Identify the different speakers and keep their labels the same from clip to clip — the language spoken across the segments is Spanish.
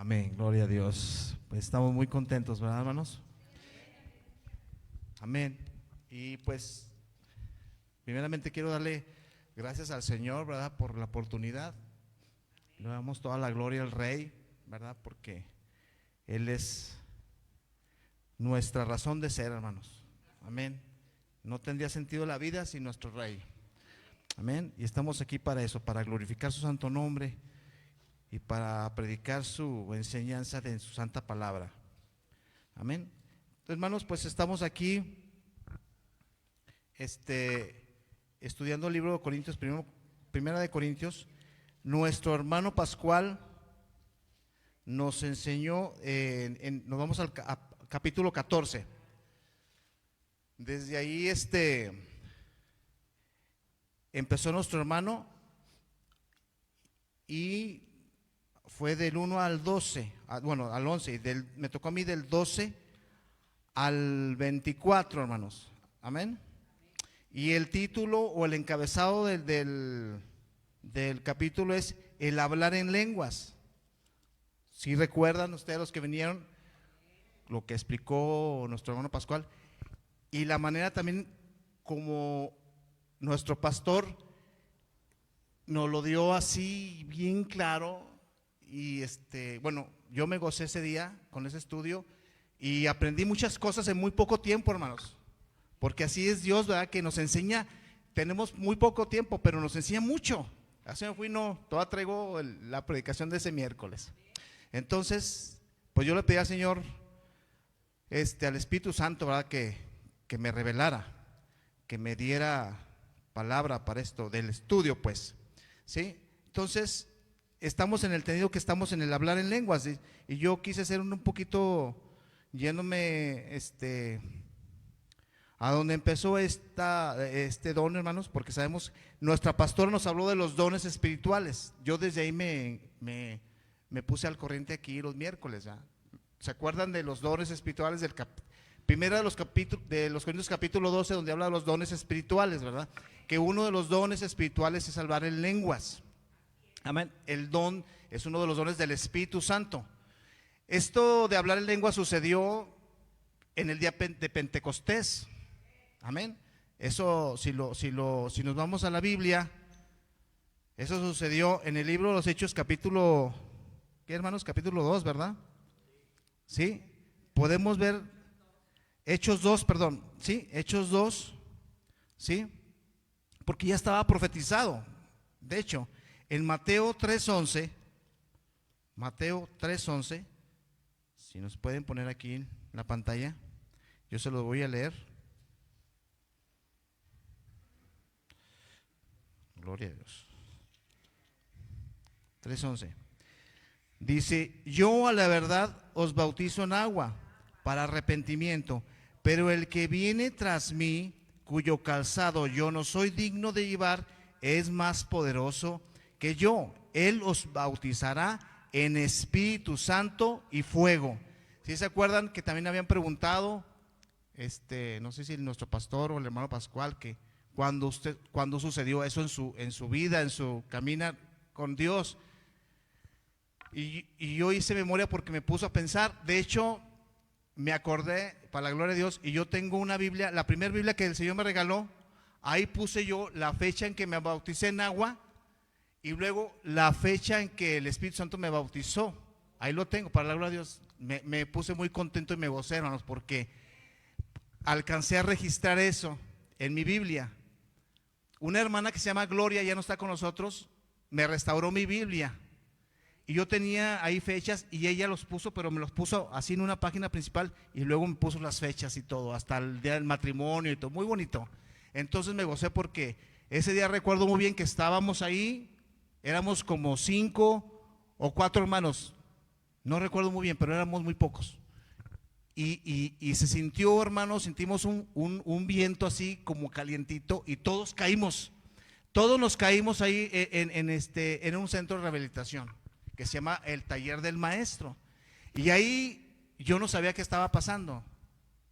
Speaker 1: Amén, gloria a Dios. Pues estamos muy contentos, ¿verdad, hermanos? Amén. Y pues, primeramente quiero darle gracias al Señor, ¿verdad? Por la oportunidad. Le damos toda la gloria al Rey, ¿verdad? Porque Él es nuestra razón de ser, hermanos. Amén. No tendría sentido la vida sin nuestro Rey. Amén. Y estamos aquí para eso, para glorificar su santo nombre y para predicar su enseñanza de su santa palabra. Amén. Entonces, hermanos, pues estamos aquí estudiando el libro de Corintios, primera de Corintios. Nuestro hermano Pascual nos enseñó, nos vamos al capítulo 14. Desde ahí empezó nuestro hermano y fue del 1 al 12, bueno, al 11, y me tocó a mí del 12 al 24, hermanos. Amén. Y el título o el encabezado del capítulo es el hablar en lenguas. Si recuerdan ustedes, los que vinieron, lo que explicó nuestro hermano Pascual, y la manera también como nuestro pastor nos lo dio así bien claro. Y bueno, yo me gocé ese día con ese estudio y aprendí muchas cosas en muy poco tiempo, hermanos, porque así es Dios, ¿verdad? Que nos enseña. Tenemos muy poco tiempo, pero nos enseña mucho. Así me fui, todavía traigo la predicación de ese miércoles. Entonces, pues yo le pedí al Señor, al Espíritu Santo, ¿verdad? Que me revelara, que me diera palabra para esto del estudio, pues, ¿sí? Entonces, estamos en el entendido que estamos en el hablar en lenguas, ¿sí? Y yo quise hacer un poquito, yéndome, a donde empezó este don, hermanos, porque sabemos, nuestra pastora nos habló de los dones espirituales. Yo desde ahí me puse al corriente aquí los miércoles, ¿ya? ¿Se acuerdan de los dones espirituales primera de los Corintios capítulo 12, donde habla de los dones espirituales, ¿verdad? Que uno de los dones espirituales es hablar en lenguas. Amén. El don es uno de los dones del Espíritu Santo. Esto de hablar en lenguas sucedió en el día de Pentecostés. Amén. Eso, si nos vamos a la Biblia, eso sucedió en el libro de los Hechos capítulo, ¿qué, hermanos? Capítulo 2, ¿verdad? Sí, podemos ver Hechos 2, perdón, sí, Hechos 2, sí, porque ya estaba profetizado. De hecho, en Mateo 3:11, si nos pueden poner aquí en la pantalla, yo se los voy a leer. Gloria a Dios. 3:11. Dice: yo a la verdad os bautizo en agua para arrepentimiento, pero el que viene tras mí, cuyo calzado yo no soy digno de llevar, es más poderoso que yo. Él os bautizará en Espíritu Santo y fuego. ¿Sí se acuerdan que también habían preguntado, no sé si nuestro pastor o el hermano Pascual, que cuando sucedió eso en su vida, en su caminar con Dios? Y yo hice memoria porque me puso a pensar. De hecho, me acordé, para la gloria de Dios, y yo tengo una Biblia, la primera Biblia que el Señor me regaló. Ahí puse yo la fecha en que me bauticé en agua y luego la fecha en que el Espíritu Santo me bautizó. Ahí lo tengo, para la gloria de Dios. Me puse muy contento y me gocé, hermanos, porque alcancé a registrar eso en mi Biblia. Una hermana que se llama Gloria, ya no está con nosotros, me restauró mi Biblia. Y yo tenía ahí fechas y ella los puso, pero me los puso así en una página principal y luego me puso las fechas y todo, hasta el día del matrimonio y todo, muy bonito. Entonces me gocé porque ese día recuerdo muy bien que estábamos ahí, éramos como 5 o 4 hermanos, no recuerdo muy bien, pero éramos muy pocos. Y se sintió, hermanos, sentimos un viento así como calientito y todos nos caímos ahí en un centro de rehabilitación que se llama el Taller del Maestro. Y ahí yo no sabía qué estaba pasando,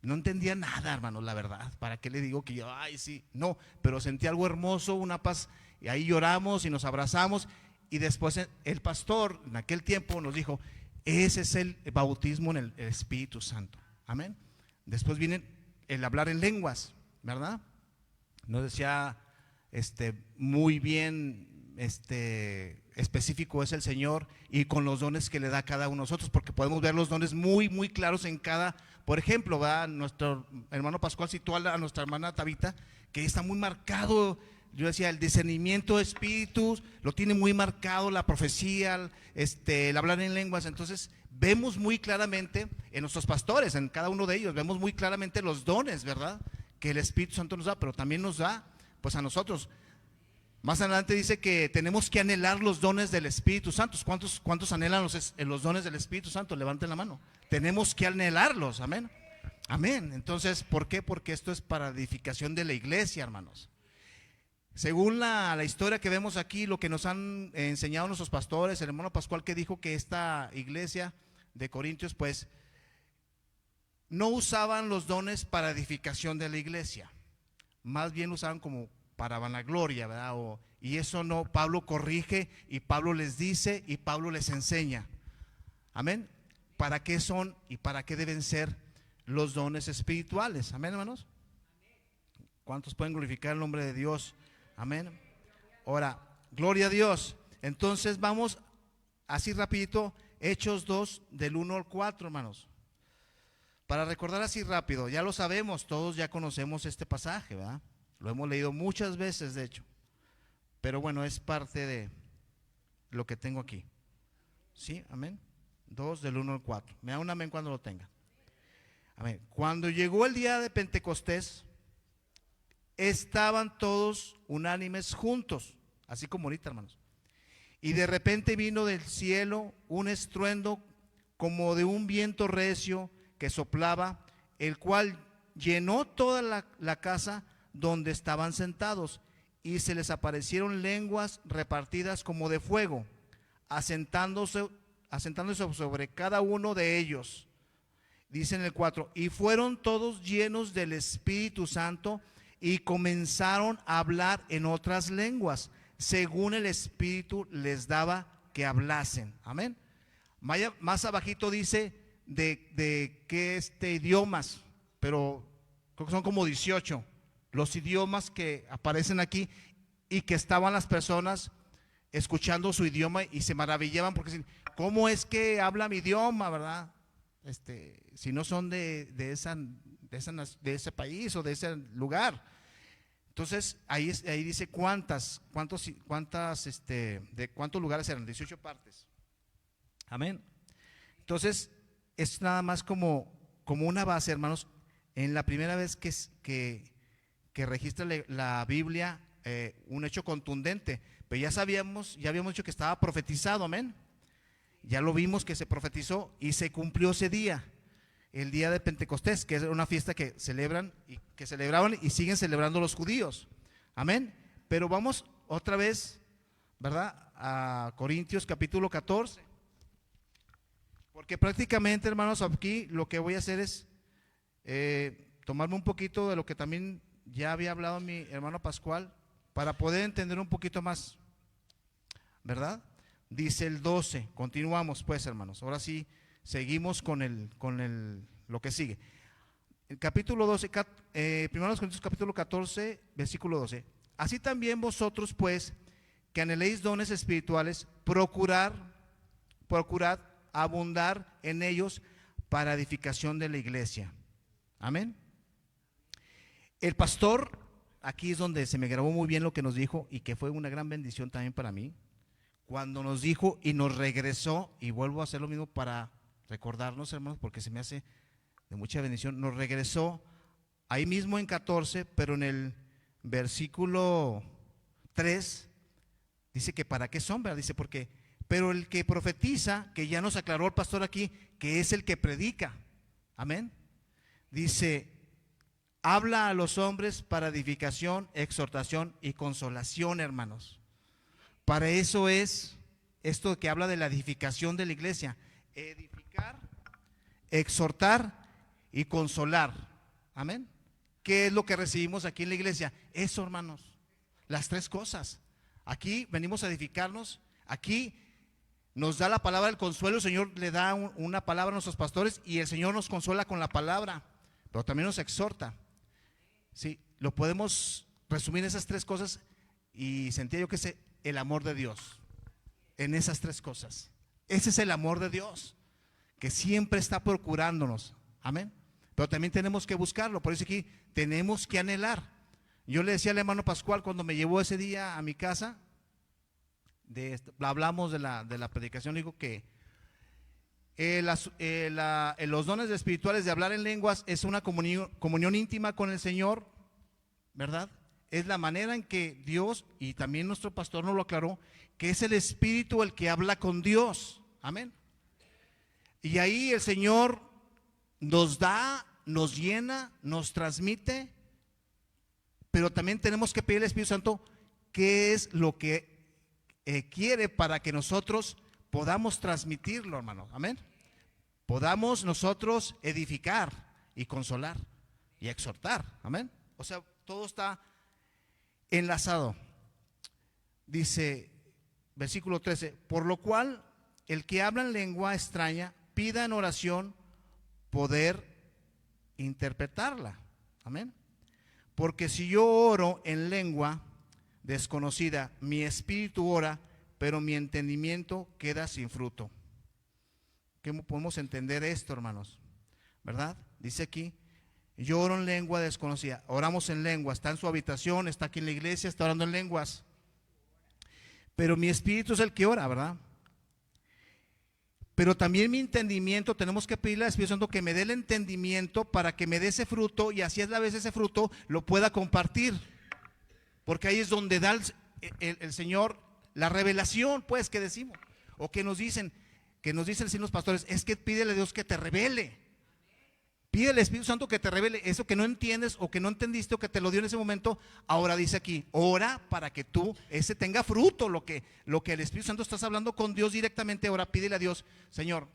Speaker 1: no entendía nada, hermanos, la verdad. ¿Para qué le digo que yo, ay, sí? No, pero sentí algo hermoso, una paz, y ahí lloramos y nos abrazamos. Y después el pastor en aquel tiempo nos dijo: Ese es el bautismo en el Espíritu Santo. Amén. Después viene el hablar en lenguas, ¿verdad? Nos decía muy bien específico es el Señor y con los dones que le da a cada uno de nosotros, porque podemos ver los dones muy, muy claros en cada. Por ejemplo, ¿verdad? Nuestro hermano Pascual citó a nuestra hermana Tabita, que está muy marcado. Yo decía, el discernimiento de espíritus lo tiene muy marcado, la profecía, el hablar en lenguas. Entonces vemos muy claramente en nuestros pastores, en cada uno de ellos, vemos muy claramente los dones, ¿verdad?, que el Espíritu Santo nos da, pero también nos da pues a nosotros. Más adelante dice que tenemos que anhelar los dones del Espíritu Santo. ¿Cuántos anhelan los dones del Espíritu Santo? Levanten la mano. Tenemos que anhelarlos, amén. Amén. Entonces, ¿por qué? Porque esto es para edificación de la iglesia, hermanos. Según la historia que vemos aquí, lo que nos han enseñado nuestros pastores, el hermano Pascual, que dijo que esta iglesia de Corintios pues no usaban los dones para edificación de la iglesia, más bien usaban como para vanagloria, ¿verdad? Y eso no, Pablo corrige y Pablo les dice y Pablo les enseña, amén, para qué son y para qué deben ser los dones espirituales, amén, hermanos. ¿Cuántos pueden glorificar el nombre de Dios? Amén. Ahora, gloria a Dios. Entonces vamos así rapidito, Hechos 2 del 1 al 4, hermanos. Para recordar así rápido, ya lo sabemos, todos ya conocemos este pasaje, ¿verdad? Lo hemos leído muchas veces, de hecho. Pero bueno, es parte de lo que tengo aquí. ¿Sí? Amén. 2 del 1 al 4. Me da un amén cuando lo tenga. Amén. Cuando llegó el día de Pentecostés, estaban todos unánimes juntos, así como ahorita, hermanos. Y de repente vino del cielo un estruendo como de un viento recio que soplaba, el cual llenó toda la casa donde estaban sentados, y se les aparecieron lenguas repartidas como de fuego, asentándose sobre cada uno de ellos. Dice en el 4, y fueron todos llenos del Espíritu Santo y comenzaron a hablar en otras lenguas, según el Espíritu les daba que hablasen. Amén. Más abajito dice de qué idiomas, pero creo que son como 18 los idiomas que aparecen aquí, y que estaban las personas escuchando su idioma y se maravillaban porque dicen, ¿cómo es que habla mi idioma, verdad? Si no son de ese país o de ese lugar. Entonces ahí dice de cuántos lugares eran, 18 partes. Amén. Entonces es nada más como una base, hermanos. En la primera vez que registra la Biblia un hecho contundente, pero ya habíamos dicho que estaba profetizado, amén. Ya lo vimos que se profetizó y se cumplió ese día, el día de Pentecostés, que es una fiesta que celebraban y siguen celebrando los judíos, amén. Pero vamos otra vez, ¿verdad?, a Corintios capítulo 14, porque prácticamente, hermanos, aquí lo que voy a hacer es tomarme un poquito de lo que también ya había hablado mi hermano Pascual, para poder entender un poquito más, ¿verdad? Dice el 12, continuamos pues, hermanos, ahora sí seguimos con lo que sigue. El capítulo 12, primero Corintios capítulo 14, versículo 12. Así también vosotros pues, que anheléis dones espirituales, procurad abundar en ellos para edificación de la iglesia. Amén. El pastor, aquí es donde se me grabó muy bien lo que nos dijo y que fue una gran bendición también para mí, cuando nos dijo y nos regresó, y vuelvo a hacer lo mismo para recordarnos, hermanos, porque se me hace de mucha bendición, nos regresó ahí mismo en 14, pero en el versículo 3 dice que para qué son, ¿verdad? Dice porque, pero el que profetiza, que ya nos aclaró el pastor aquí, que es el que predica, amén, dice, habla a los hombres para edificación, exhortación y consolación, hermanos. Para eso es esto que habla de la edificación de la iglesia: edificar, exhortar y consolar. Amén. ¿Qué es lo que recibimos aquí en la iglesia? Eso, hermanos, las tres cosas. Aquí venimos a edificarnos, aquí nos da la palabra del consuelo, el Señor le da una palabra a nuestros pastores y el Señor nos consuela con la palabra, pero también nos exhorta. Sí, lo podemos resumir en esas tres cosas y sentía yo que es el amor de Dios, en esas tres cosas. Ese es el amor de Dios, que siempre está procurándonos, amén. Pero también tenemos que buscarlo, por eso aquí tenemos que anhelar. Yo le decía al hermano Pascual cuando me llevó ese día a mi casa, hablamos de la predicación, digo que los dones espirituales de hablar en lenguas es una comunión íntima con el Señor, ¿verdad? Es la manera en que Dios, y también nuestro pastor nos lo aclaró, que es el Espíritu el que habla con Dios, amén. Y ahí el Señor nos da, nos llena, nos transmite, pero también tenemos que pedirle al Espíritu Santo qué es lo que quiere para que nosotros podamos transmitirlo, hermano, amén. Podamos nosotros edificar y consolar y exhortar, amén. O sea, todo está enlazado. Dice, versículo 13, por lo cual el que habla en lengua extraña pida en oración poder interpretarla, amén. Porque si yo oro en lengua desconocida, mi espíritu ora, pero mi entendimiento queda sin fruto. ¿Cómo podemos entender esto, hermanos? ¿Verdad? Dice aquí, yo oro en lengua desconocida. Oramos en lengua, está en su habitación, está aquí en la iglesia, está orando en lenguas. Pero mi espíritu es el que ora, ¿verdad? Pero también mi entendimiento, tenemos que pedirle al Espíritu Santo que me dé el entendimiento para que me dé ese fruto y así es la vez ese fruto lo pueda compartir. Porque ahí es donde da el Señor la revelación, pues, que decimos. O que nos dicen los pastores, es que pídele a Dios que te revele. Pídele al Espíritu Santo que te revele eso que no entiendes o que no entendiste o que te lo dio en ese momento. Ahora dice aquí, ora para que tú ese tenga fruto, lo que el Espíritu Santo estás hablando con Dios directamente. Ahora pídele a Dios, Señor,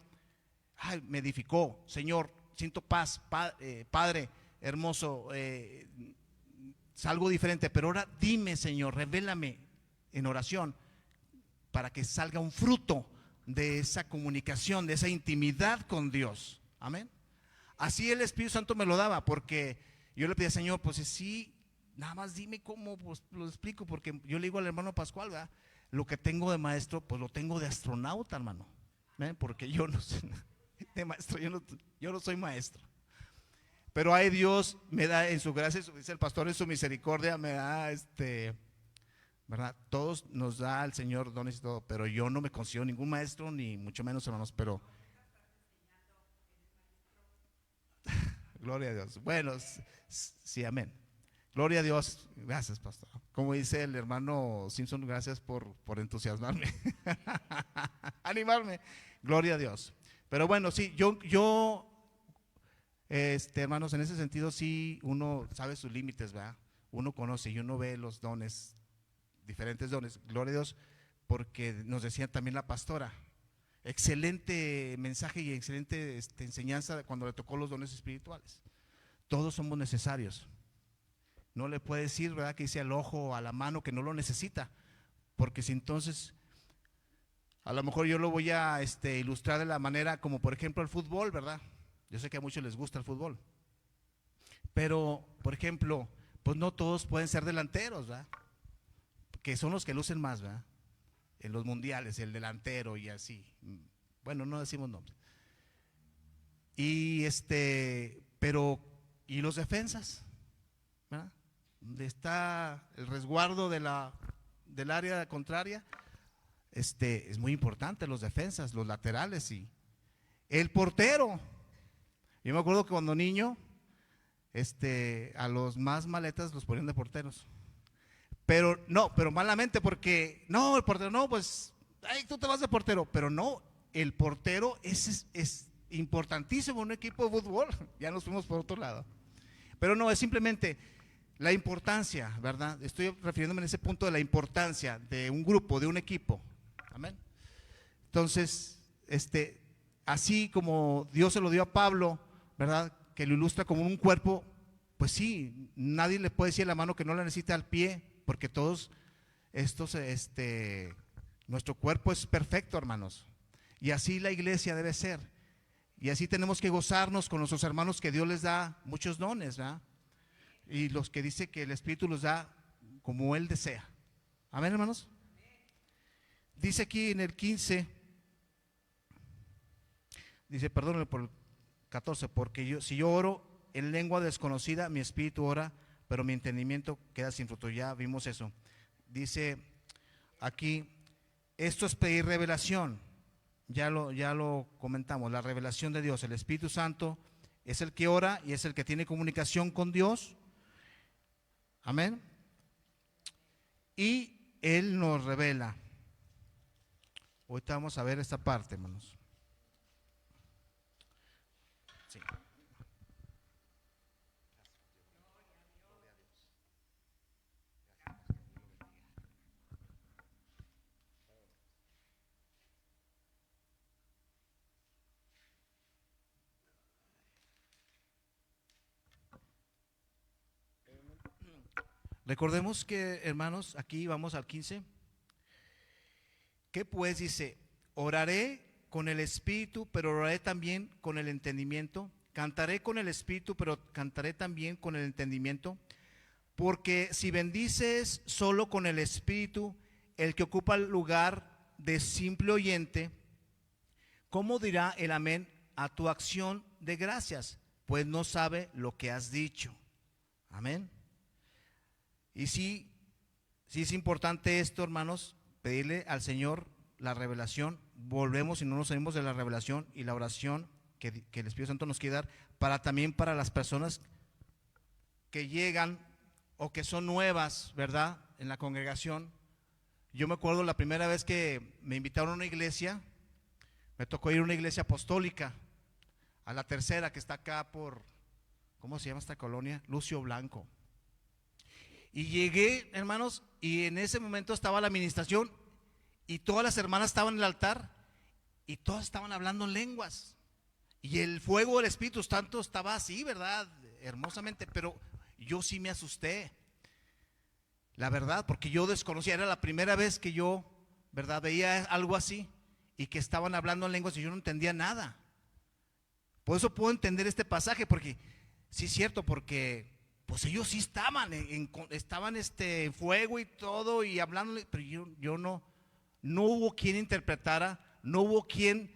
Speaker 1: ay, me edificó, Señor, siento paz, Padre hermoso, salgo diferente, pero ahora dime, Señor, revélame en oración para que salga un fruto de esa comunicación, de esa intimidad con Dios, amén. Así el Espíritu Santo me lo daba, porque yo le pedía, Señor, pues sí, nada más dime cómo, pues lo explico, porque yo le digo al hermano Pascual, ¿verdad? Lo que tengo de maestro, pues lo tengo de astronauta, hermano, porque yo no soy de maestro, yo no soy maestro. Pero ahí Dios me da en su gracia, dice el pastor, en su misericordia, me da ¿verdad? Todos nos da el Señor dones y todo, pero yo no me considero ningún maestro, ni mucho menos, hermanos, pero gloria a Dios. Bueno, sí, amén. Gloria a Dios. Gracias, pastor. Como dice el hermano Simpson, gracias por entusiasmarme, animarme. Gloria a Dios. Pero bueno, sí, yo hermanos, en ese sentido sí uno sabe sus límites, ¿verdad? Uno conoce y uno ve los dones, diferentes dones. Gloria a Dios, porque nos decía también la pastora. Excelente mensaje y excelente enseñanza cuando le tocó los dones espirituales. Todos somos necesarios. No le puede decir, ¿verdad?, que dice al ojo o a la mano que no lo necesita, porque si entonces, a lo mejor yo lo voy a ilustrar de la manera como por ejemplo el fútbol, ¿verdad? Yo sé que a muchos les gusta el fútbol, pero por ejemplo, pues no todos pueden ser delanteros, ¿verdad? Que son los que lucen más, ¿verdad? En los mundiales, el delantero y así. Bueno, no decimos nombres. Y pero, ¿y los defensas? ¿Verdad? Donde está el resguardo del área contraria, es muy importante los defensas, los laterales y el portero. Yo me acuerdo que cuando niño, a los más maletas los ponían de porteros. Pero malamente, porque no, el portero no, pues ay, tú te vas de portero, pero no, el portero es importantísimo en un equipo de fútbol. Ya nos fuimos por otro lado, pero no, es simplemente la importancia, ¿verdad? Estoy refiriéndome en ese punto de la importancia de un grupo, de un equipo, amén. Entonces, así como Dios se lo dio a Pablo, ¿verdad?, que lo ilustra como un cuerpo, pues sí, nadie le puede decir a la mano que no la necesita al pie, porque todos estos Nuestro cuerpo es perfecto, hermanos. Y así la iglesia debe ser. Y así tenemos que gozarnos con nuestros hermanos que Dios les da muchos dones, ¿verdad? Y los que dice que el Espíritu los da como Él desea. Amén, hermanos. Dice aquí en el 15, dice, perdónenme por el 14, porque si yo oro en lengua desconocida, mi espíritu ora, pero mi entendimiento queda sin fruto. Ya vimos eso. Dice aquí, esto es pedir revelación. Ya lo comentamos, la revelación de Dios. El Espíritu Santo es el que ora y es el que tiene comunicación con Dios. Amén. Y Él nos revela. Ahorita vamos a ver esta parte, hermanos. Sí. Recordemos que, hermanos, aquí vamos al 15. ¿Qué pues dice? Oraré con el espíritu, pero oraré también con el entendimiento. Cantaré con el espíritu, pero cantaré también con el entendimiento. Porque si bendices solo con el espíritu, el que ocupa el lugar de simple oyente, ¿cómo dirá el amén a tu acción de gracias? Pues no sabe lo que has dicho. Amén. Y sí es importante esto, hermanos, pedirle al Señor la revelación. Volvemos y no nos salimos de la revelación y la oración que el Espíritu Santo nos quiere dar, también para las personas que llegan o que son nuevas, ¿verdad?, en la congregación. Yo me acuerdo la primera vez que me invitaron a una iglesia, me tocó ir a una iglesia apostólica, a la Tercera, que está acá por, ¿cómo se llama esta colonia? Lucio Blanco. Y llegué, hermanos, y en ese momento estaba la administración y todas las hermanas estaban en el altar y todas estaban hablando en lenguas. Y el fuego del Espíritu Santo estaba así, ¿verdad?, hermosamente, pero yo sí me asusté, la verdad, porque yo desconocía, era la primera vez que yo, ¿verdad?, veía algo así y que estaban hablando en lenguas y yo no entendía nada. Por eso puedo entender este pasaje, porque sí es cierto, porque pues ellos sí estaban en fuego y todo y hablando, pero yo no hubo quien interpretara, no hubo quien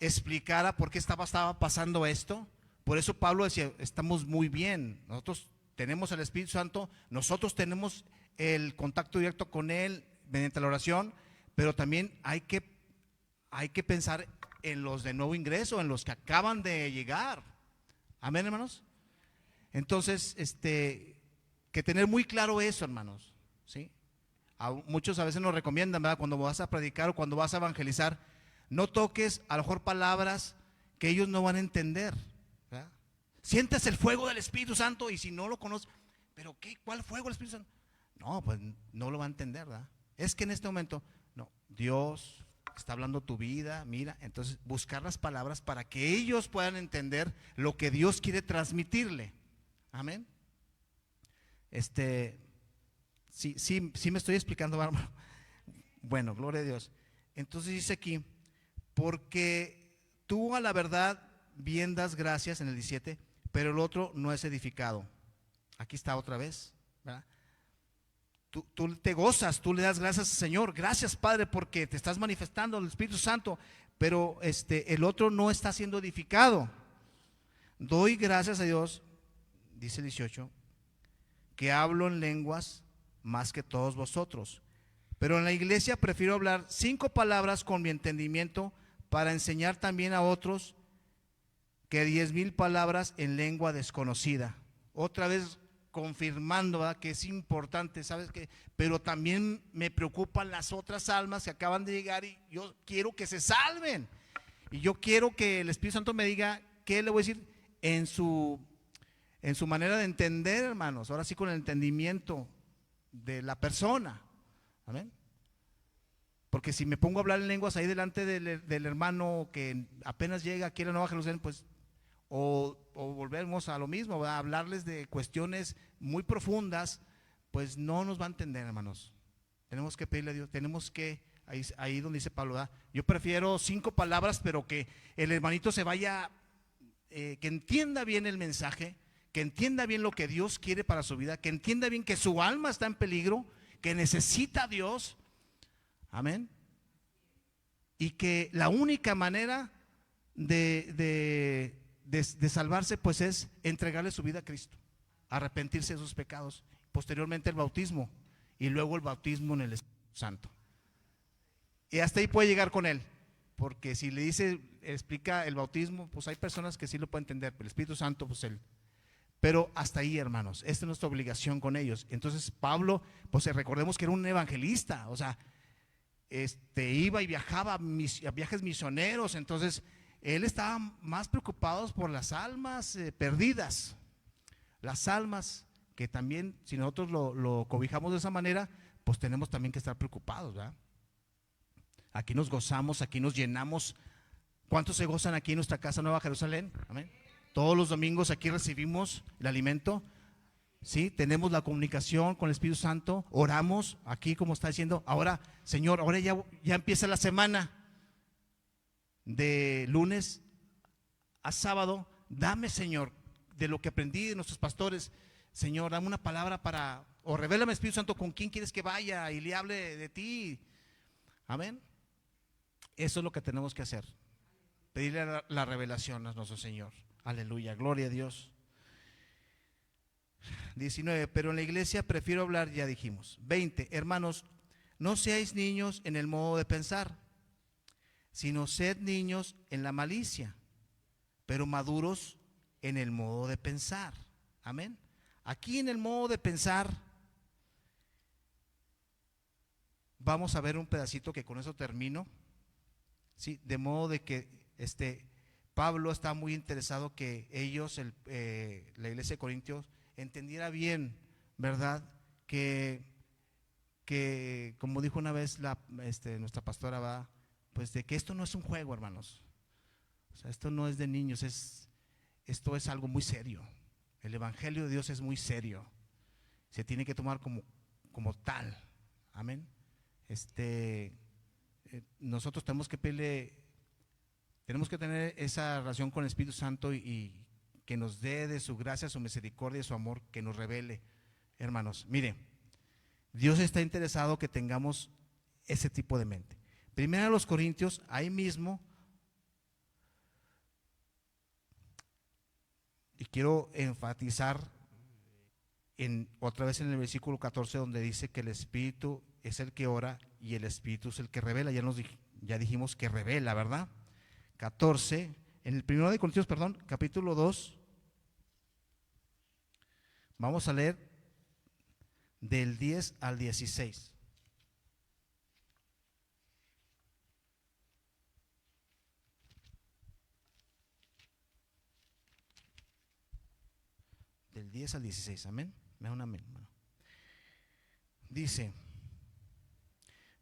Speaker 1: explicara por qué estaba pasando esto. Por eso Pablo decía, estamos muy bien, nosotros tenemos el Espíritu Santo, nosotros tenemos el contacto directo con Él mediante la oración, pero también hay que pensar en los de nuevo ingreso, en los que acaban de llegar. Amén, hermanos. Entonces, que tener muy claro eso, hermanos, ¿sí? Muchos a veces nos recomiendan, ¿verdad?, cuando vas a predicar o cuando vas a evangelizar, no toques a lo mejor palabras que ellos no van a entender, ¿verdad? Sientes el fuego del Espíritu Santo y si no lo conoces, ¿pero qué? ¿Cuál fuego del Espíritu Santo? No, pues no lo va a entender, ¿verdad? Es que en este momento, no, Dios está hablando tu vida, mira, entonces buscar las palabras para que ellos puedan entender lo que Dios quiere transmitirle. Amén. Sí me estoy explicando, bárbaro. Bueno, gloria a Dios. Entonces dice aquí, porque tú a la verdad bien das gracias en el 17, pero el otro no es edificado. Aquí está otra vez, ¿verdad? Tú te gozas, tú le das gracias al Señor. Gracias, Padre, porque te estás manifestando el Espíritu Santo, pero el otro no está siendo edificado. Doy gracias a Dios, dice el 18, que hablo en lenguas más que todos vosotros, pero en la iglesia prefiero hablar 5 palabras con mi entendimiento para enseñar también a otros que 10,000 palabras en lengua desconocida. Otra vez confirmando, ¿verdad?, que es importante, ¿sabes qué? Pero también me preocupan las otras almas que acaban de llegar y yo quiero que se salven. Y yo quiero que el Espíritu Santo me diga qué le voy a decir en su manera de entender, hermanos. Ahora sí, con el entendimiento de la persona. Amén. Porque si me pongo a hablar en lenguas ahí delante del hermano que apenas llega aquí a la Nueva Jerusalén, pues o volvemos a lo mismo, a hablarles de cuestiones muy profundas, pues no nos va a entender, hermanos. Tenemos que pedirle a Dios, tenemos que ahí donde dice Pablo, ¿verdad? Yo prefiero 5 palabras, pero que el hermanito se vaya, que entienda bien el mensaje, que entienda bien lo que Dios quiere para su vida, que entienda bien que su alma está en peligro, que necesita a Dios, amén, y que la única manera de salvarse pues es entregarle su vida a Cristo, arrepentirse de sus pecados, posteriormente el bautismo y luego el bautismo en el Espíritu Santo. Y hasta ahí puede llegar con él, porque si le dice, explica el bautismo, pues hay personas que sí lo pueden entender, pero el Espíritu Santo pues él. Pero hasta ahí, hermanos, esta es nuestra obligación con ellos. Entonces Pablo, pues recordemos que era un evangelista, o sea, iba y viajaba a viajes misioneros. Entonces él estaba más preocupado por las almas perdidas, las almas que también, si nosotros lo cobijamos de esa manera, pues tenemos también que estar preocupados, ¿verdad? Aquí nos gozamos, aquí nos llenamos. ¿Cuántos se gozan aquí en nuestra casa Nueva Jerusalén? Amén. Todos los domingos aquí recibimos el alimento, ¿sí? Tenemos la comunicación con el Espíritu Santo, oramos aquí como está diciendo. Ahora, Señor, ahora ya empieza la semana de lunes a sábado. Dame, Señor, de lo que aprendí de nuestros pastores, Señor, dame una palabra o revélame, Espíritu Santo, con quién quieres que vaya y le hable de ti. Amén. Eso es lo que tenemos que hacer, pedirle la revelación a nuestro Señor. Aleluya, gloria a Dios. 19, pero en la iglesia prefiero hablar, ya dijimos. 20, hermanos, no seáis niños en el modo de pensar, sino sed niños en la malicia, pero maduros en el modo de pensar. Amén. Aquí en el modo de pensar, vamos a ver un pedacito que con eso termino. Sí, de modo de que Pablo está muy interesado que ellos, la iglesia de Corintios, entendiera bien, ¿verdad? Que como dijo una vez nuestra pastora, va, pues de que esto no es un juego, hermanos. O sea, esto no es de niños, esto es algo muy serio. El evangelio de Dios es muy serio. Se tiene que tomar como tal. Amén. Nosotros tenemos que tener esa relación con el Espíritu Santo y que nos dé de su gracia, su misericordia y su amor, que nos revele. Hermanos, mire, Dios está interesado que tengamos ese tipo de mente. Primero a los Corintios, ahí mismo, y quiero enfatizar otra vez en el versículo 14, donde dice que el Espíritu es el que ora y el Espíritu es el que revela. Ya dijimos que revela, ¿verdad? 14, en el primero de Corintios, capítulo 2, vamos a leer del 10 al 16. Del 10 al 16, amén. Me da un amén, hermano. Dice,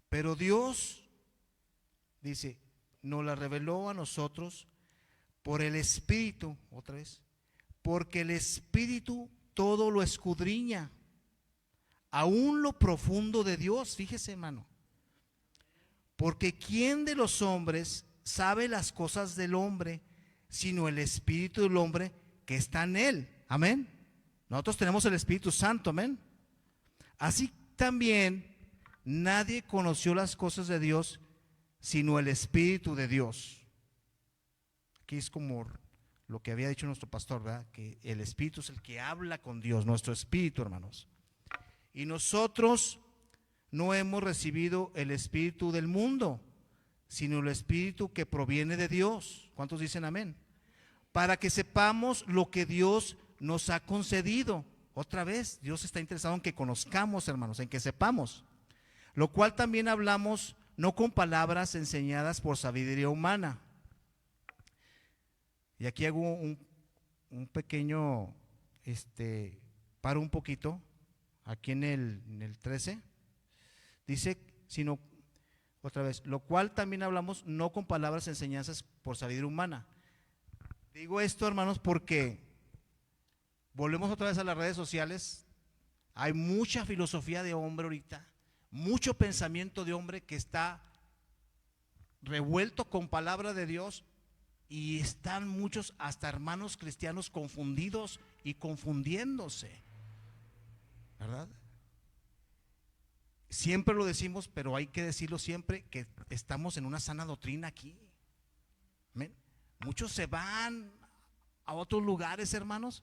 Speaker 1: pero Dios, dice, nos la reveló a nosotros por el Espíritu, otra vez, porque el Espíritu todo lo escudriña, aún lo profundo de Dios. Fíjese, hermano, porque ¿quién de los hombres sabe las cosas del hombre, sino el Espíritu del hombre que está en él? Amén. Nosotros tenemos el Espíritu Santo, amén. Así también nadie conoció las cosas de Dios sino el Espíritu de Dios. Aquí es como lo que había dicho nuestro pastor, ¿verdad? Que el Espíritu es el que habla con Dios, nuestro Espíritu, hermanos. Y nosotros no hemos recibido el Espíritu del mundo, sino el Espíritu que proviene de Dios. ¿Cuántos dicen amén? Para que sepamos lo que Dios nos ha concedido. Otra vez, Dios está interesado en que conozcamos, hermanos, en que sepamos. Lo cual también hablamos no con palabras enseñadas por sabiduría humana. Y aquí hago un pequeño, paro un poquito, aquí en el 13, dice, sino, otra vez, lo cual también hablamos no con palabras enseñanzas por sabiduría humana. Digo esto, hermanos, porque volvemos otra vez a las redes sociales. Hay mucha filosofía de hombre ahorita, mucho pensamiento de hombre que está revuelto con palabra de Dios, y están muchos, hasta hermanos cristianos, confundidos y confundiéndose, ¿verdad? Siempre lo decimos, pero hay que decirlo siempre, que estamos en una sana doctrina aquí. ¿Amén? Muchos se van a otros lugares, hermanos,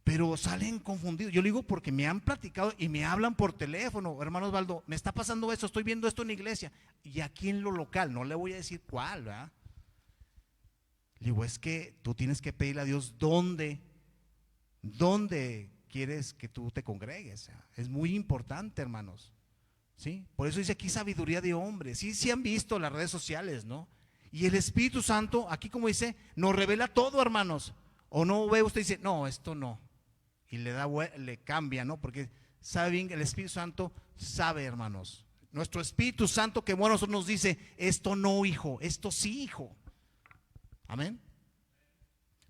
Speaker 1: pero salen confundidos. Yo le digo porque me han platicado y me hablan por teléfono: hermano Osvaldo, me está pasando esto, estoy viendo esto en la iglesia. Y aquí en lo local, no le voy a decir cuál, ¿verdad? Le digo, es que tú tienes que pedirle a Dios dónde quieres que tú te congregues. Es muy importante, hermanos, ¿sí? Por eso dice aquí sabiduría de hombre. Sí han visto las redes sociales, ¿no? Y el Espíritu Santo, aquí como dice, nos revela todo, hermanos. O no ve usted y dice, no, esto no, y le cambia, ¿no? Porque sabe bien, el Espíritu Santo sabe, hermanos. Nuestro Espíritu Santo, que bueno, nosotros nos dice, esto no, hijo, esto sí, hijo. Amén.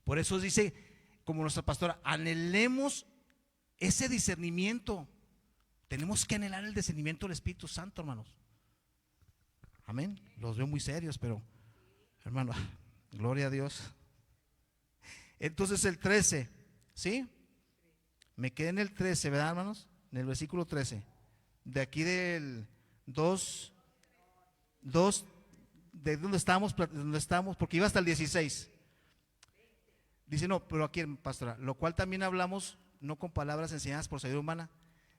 Speaker 1: Por eso dice, como nuestra pastora, anhelemos ese discernimiento. Tenemos que anhelar el discernimiento del Espíritu Santo, hermanos. Amén. Los veo muy serios, pero hermano, gloria a Dios. Entonces el 13, ¿sí? Me quedé en el 13, ¿verdad, hermanos? En el versículo 13. De aquí del 2, de donde estábamos, porque iba hasta el 16. Dice, no, pero aquí, pastora, lo cual también hablamos, no con palabras enseñadas por sabiduría humana,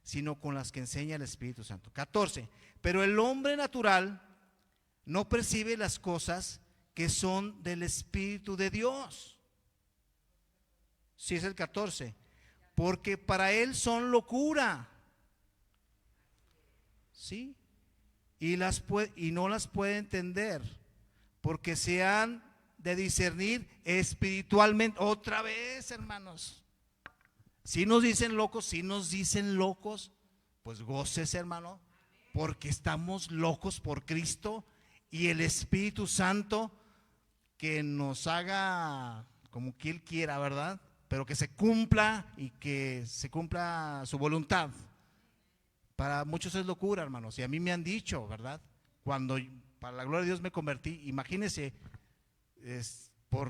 Speaker 1: sino con las que enseña el Espíritu Santo. 14. Pero el hombre natural no percibe las cosas que son del Espíritu de Dios. Sí, es el 14. Porque para él son locura. ¿Sí? Y no las puede entender, porque se han de discernir espiritualmente. Otra vez, hermanos. Si nos dicen locos, pues gócese, hermano, porque estamos locos por Cristo, y el Espíritu Santo que nos haga como que Él quiera, ¿verdad? Pero que se cumpla, y que se cumpla su voluntad. Para muchos es locura, hermanos, y a mí me han dicho, ¿verdad? Cuando para la gloria de Dios me convertí, imagínense,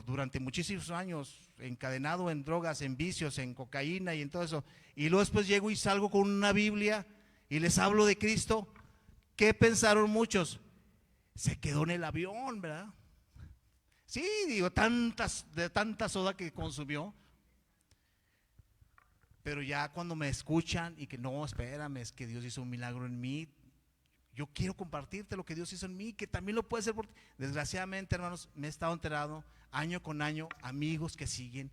Speaker 1: durante muchísimos años encadenado en drogas, en vicios, en cocaína y en todo eso, y luego después llego y salgo con una Biblia y les hablo de Cristo. ¿Qué pensaron muchos? Se quedó en el avión, ¿verdad? Sí, digo, de tanta soda que consumió. Pero ya cuando me escuchan y que no, espérame, es que Dios hizo un milagro en mí, yo quiero compartirte lo que Dios hizo en mí, que también lo puede hacer por ti. Desgraciadamente, hermanos, me he estado enterado año con año, amigos que siguen,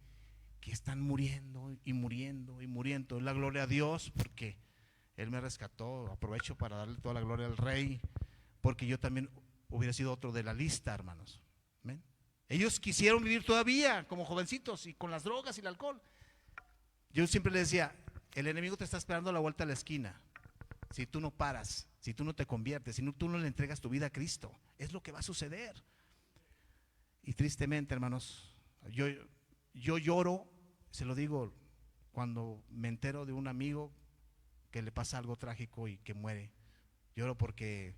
Speaker 1: que están muriendo y muriendo y muriendo. La gloria a Dios, porque Él me rescató. Aprovecho para darle toda la gloria al Rey, porque yo también hubiera sido otro de la lista, hermanos. ¿Ven? Ellos quisieron vivir todavía como jovencitos y con las drogas y el alcohol. Yo siempre les decía, el enemigo te está esperando a la vuelta de la esquina. Si tú no paras, si tú no te conviertes, si tú no le entregas tu vida a Cristo, es lo que va a suceder. Y tristemente, hermanos, yo lloro, se lo digo, cuando me entero de un amigo que le pasa algo trágico y que muere. Lloro porque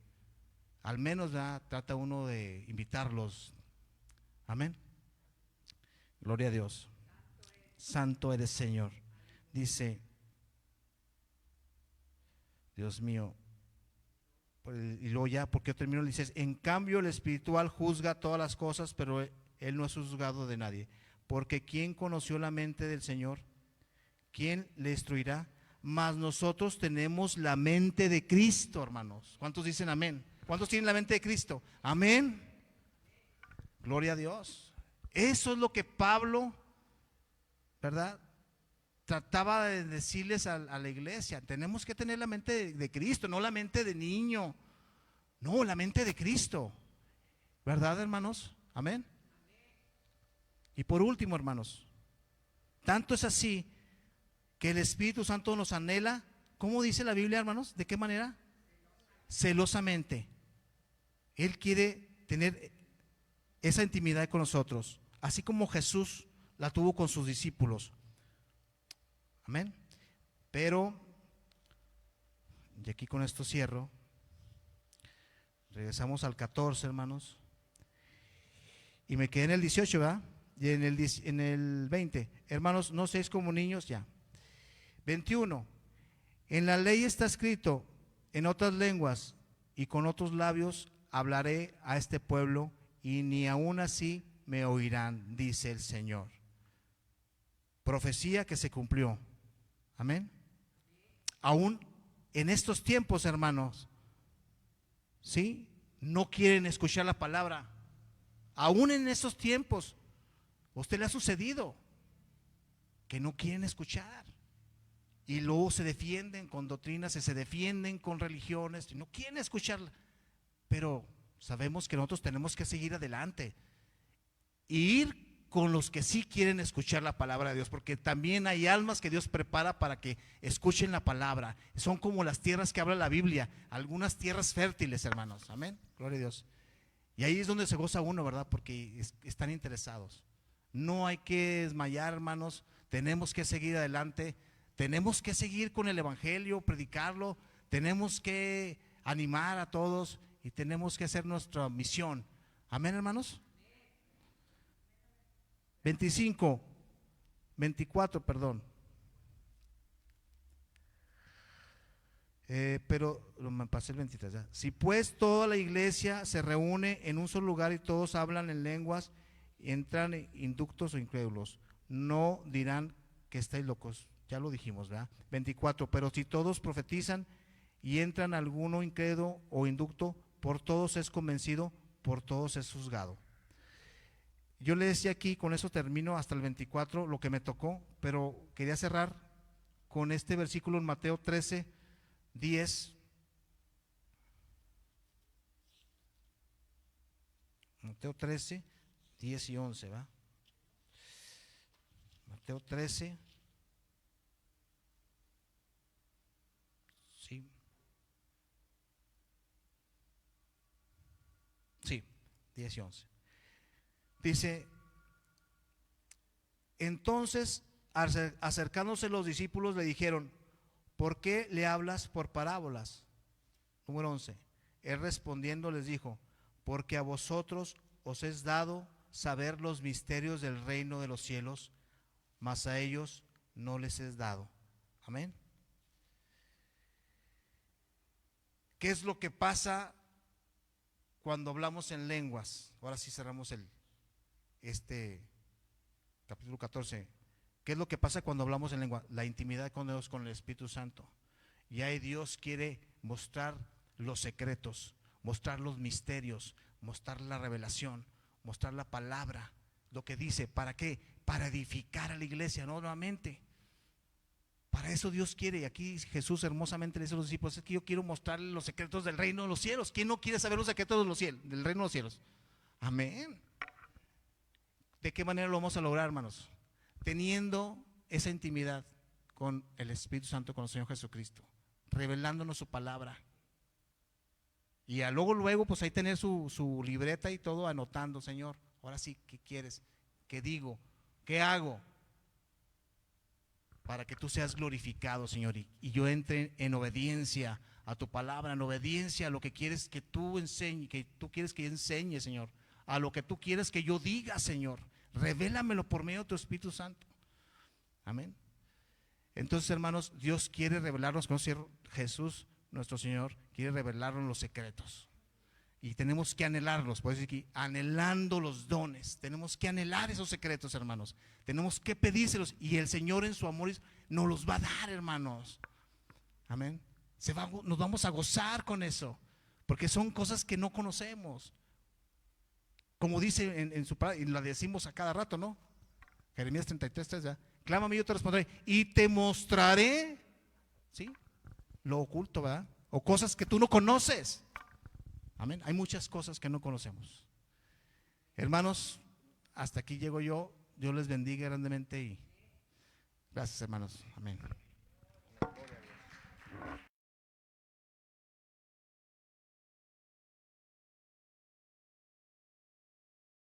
Speaker 1: al menos trata uno de invitarlos. Amén. Gloria a Dios. Santo eres, Señor. Dice, Dios mío, y luego ya, porque yo termino, dices, en cambio el espiritual juzga todas las cosas, pero él no es juzgado de nadie. Porque ¿quién conoció la mente del Señor? ¿Quién le instruirá? Mas nosotros tenemos la mente de Cristo, hermanos. ¿Cuántos dicen amén? ¿Cuántos tienen la mente de Cristo? Amén. Gloria a Dios. Eso es lo que Pablo, ¿verdad?, trataba de decirles a la iglesia. Tenemos que tener la mente de Cristo, no la mente de niño. No, la mente de Cristo. ¿Verdad, hermanos? Amén. Y por último, hermanos, tanto es así que el Espíritu Santo nos anhela. ¿Cómo dice la Biblia, hermanos? ¿De qué manera? Celosamente. Él quiere tener esa intimidad con nosotros, así como Jesús la tuvo con sus discípulos. Amén. Pero, y aquí con esto cierro, Regresamos al 14, hermanos. Y me quedé en el 18, ¿verdad? Y en el 20. Hermanos, no seáis como niños, ya. 21. En la ley está escrito, en otras lenguas y con otros labios hablaré a este pueblo, y ni aún así me oirán, dice el Señor. Profecía que se cumplió. Amén. Aún en estos tiempos, hermanos, ¿sí? No quieren escuchar la palabra. Aún en estos tiempos, ¿a usted le ha sucedido que no quieren escuchar? Y luego se defienden con doctrinas, se defienden con religiones, no quieren escucharla. Pero sabemos que nosotros tenemos que seguir adelante e ir con los que sí quieren escuchar la palabra de Dios, porque también hay almas que Dios prepara para que escuchen la palabra. Son como las tierras que habla la Biblia, algunas tierras fértiles, hermanos. Amén, gloria a Dios. Y ahí es donde se goza uno, ¿verdad? Porque están interesados. No hay que desmayar, hermanos. Tenemos que seguir adelante. Tenemos que seguir con el evangelio, predicarlo. Tenemos que animar a todos y tenemos que hacer nuestra misión. Amén, hermanos. 24, perdón. Pero me pasé el 23 ya. Si pues toda la iglesia se reúne en un solo lugar y todos hablan en lenguas, entran inductos o incrédulos, no dirán que estáis locos. Ya lo dijimos, ¿verdad? 24, pero si todos profetizan y entran alguno incrédulo o inducto, por todos es convencido, por todos es juzgado. Yo le decía aquí, con eso termino hasta el 24, lo que me tocó, pero quería cerrar con este versículo en Mateo 13, 10. Mateo 13, 10 y 11, ¿va? Mateo 13, sí. Sí, 10 y 11. Dice, entonces acercándose los discípulos le dijeron, ¿por qué le hablas por parábolas? Número 11. Él respondiendo les dijo, porque a vosotros os es dado saber los misterios del reino de los cielos, mas a ellos no les es dado. Amén. ¿Qué es lo que pasa cuando hablamos en lenguas? Ahora sí cerramos este capítulo 14. ¿Qué es lo que pasa cuando hablamos en lengua? La intimidad con Dios, con el Espíritu Santo. Y ahí Dios quiere mostrar los secretos, mostrar los misterios, mostrar la revelación, mostrar la palabra, lo que dice. ¿Para qué? Para edificar a la iglesia, no nuevamente. Para eso Dios quiere. Y aquí Jesús hermosamente le dice a los discípulos, es que yo quiero mostrarles los secretos del reino de los cielos. ¿Quién no quiere saber los secretos de los cielos, del reino de los cielos? Amén. ¿De qué manera lo vamos a lograr, hermanos? Teniendo esa intimidad con el Espíritu Santo, con el Señor Jesucristo, revelándonos su palabra. Y luego, pues ahí tener su libreta y todo anotando, Señor, ahora sí, ¿qué quieres? ¿Qué digo? ¿Qué hago? Para que tú seas glorificado, Señor, y yo entre en obediencia a tu palabra, en obediencia a lo que quieres que tú enseñes, que tú quieres que yo enseñe, Señor, a lo que tú quieres que yo diga, Señor. Revélamelo por medio de tu Espíritu Santo. Amén. Entonces, hermanos, Dios quiere revelarnos, Jesús, nuestro Señor, quiere revelarnos los secretos. Y tenemos que anhelarlos, por eso aquí, anhelando los dones. Tenemos que anhelar esos secretos, hermanos. Tenemos que pedírselos y el Señor en su amor nos los va a dar, hermanos. Amén. Nos vamos a gozar con eso, porque son cosas que no conocemos. Como dice en su palabra, y la decimos a cada rato, ¿no? Jeremías 33:3, ya. Clámame y yo te responderé, y te mostraré, ¿sí? Lo oculto, ¿verdad? O cosas que tú no conoces. Amén. Hay muchas cosas que no conocemos. Hermanos, hasta aquí llego yo. Dios les bendiga grandemente y gracias, hermanos. Amén.